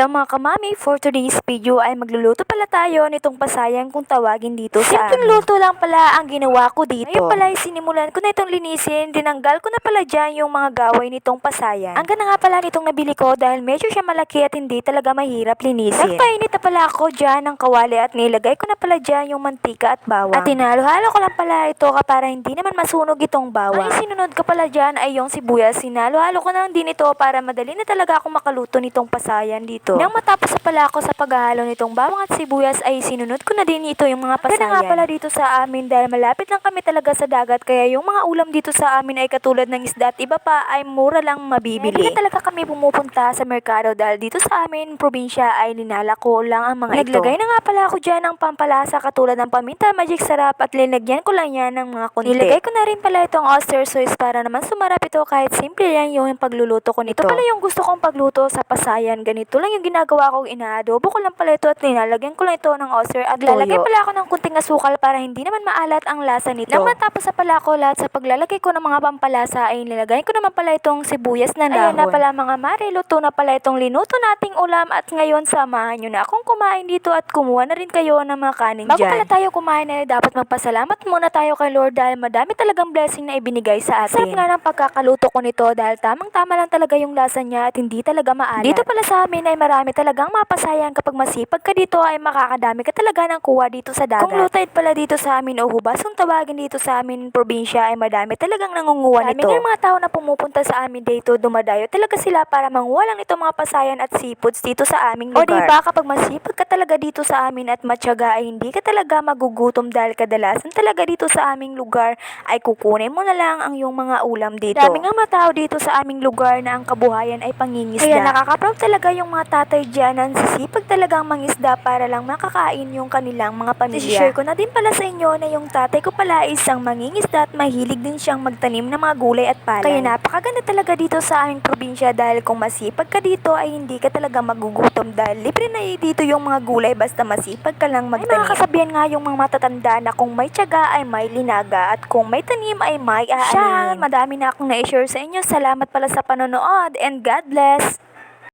Hello mga kamami, for today's video ay magluluto pala tayo nitong pasayang kung tawagin dito sa amin. Simpleng luto lang pala ang ginawa ko dito. Ngayon pala ay sinimulan ko na itong linisin, tinanggal ko na pala dyan yung mga gaway nitong pasayan. Ang ganda nga pala nitong nabili ko dahil medyo siya malaki at hindi talaga mahirap linisin. Nagpainit na pala ako dyan ng kawali at nilagay ko na pala dyan yung mantika at bawang. At tinalo-halo ko lang pala ito para hindi naman masunog itong bawang. Ang sinunod ko pala dyan ay yung sibuyas. Sinalo-halo ko na lang din ito para madali na talaga akong makaluto nitong pasayan dito. Nang matapos na pala ako sa paghahalo nitong bawang at sibuyas ay sinunod ko na din ito yung mga pasayan. Kaya nga pala dito sa amin dahil malapit lang kami talaga sa dagat kaya yung mga ulam dito sa amin ay katulad ng isda at iba pa ay mura lang mabibili. Hindi na talaga kami pumupunta sa merkado dahil dito sa amin probinsya ay linalako lang ang mga ito. Naglagay na nga pala ako dyan ng pampalasa katulad ng paminta, magic sarap at linagyan ko lang yan ng mga konti. Nilagay ko na rin pala itong oyster sauce para naman sumarap ito kahit simple lang yung pagluluto ko nito. Ito pala yung gusto kong pagluto sa pasayan. Ganito lang yung ginagawa kong inaadobo ko lang pala ito at nilalagyan ko lang ito ng oyster at lalagay pala ako ng kunting asukal para hindi naman maalat ang lasa nito. Nang matapos na pala ako lahat sa paglalagay ko ng mga pampalasa ay nilagay ko naman pala itong sibuyas na dahon. Ayan na pala mga mare, luto na pala itong linuto nating ulam at ngayon samahan nyo na akong kumain dito at kumuha na rin kayo ng mga kanin dyan. Bago pala tayo kumain ay dapat magpasalamat muna tayo kay Lord dahil madami talagang blessing na ibinigay sa atin. Sarap nga ng pagkakaluto ko nito dahil tamang-tama lang talaga yung lasa niya at hindi talaga maalat. Dito pala sa amin ay marami talagang mapasayan kapag masipag ka dito ay makakadami ka talaga ng kuha dito sa dagat. Kung low tide pala dito sa amin o hubas kung tawagin dito sa amin probinsya ay madami talagang nangunguha nito. Daming mga tao na pumupunta sa amin dito, dumadayo talaga sila para manguha lang nito mga pasayan at seafoods dito sa aming lugar. O diba kapag masipag ka talaga dito sa amin at matyaga ay hindi ka talaga magugutom dahil kadalasan talaga dito sa aming lugar ay kukunin mo na lang ang yung mga ulam dito. Daming nga mga tao dito sa aming lugar na ang kabuhayan ay pangingisda. Kaya nakaka-proud talaga yung mga tatay dyan na sisipag talagang mangisda para lang makakain yung kanilang mga pamilya. Share ko na din pala sa inyo na yung tatay ko pala isang mangingisda at mahilig din siyang magtanim ng mga gulay at palay. Kaya napakaganda talaga dito sa aming probinsya dahil kung masipag ka dito ay hindi ka talaga magugutom dahil libre na dito yung mga gulay basta masipag ka lang magtanim. Ay mga kasabihan nga yung mga matatanda na kung may tiyaga ay may linaga at kung may tanim ay may aanin. Siya, madami na akong na-share sa inyo. Salamat pala sa panonood and God bless!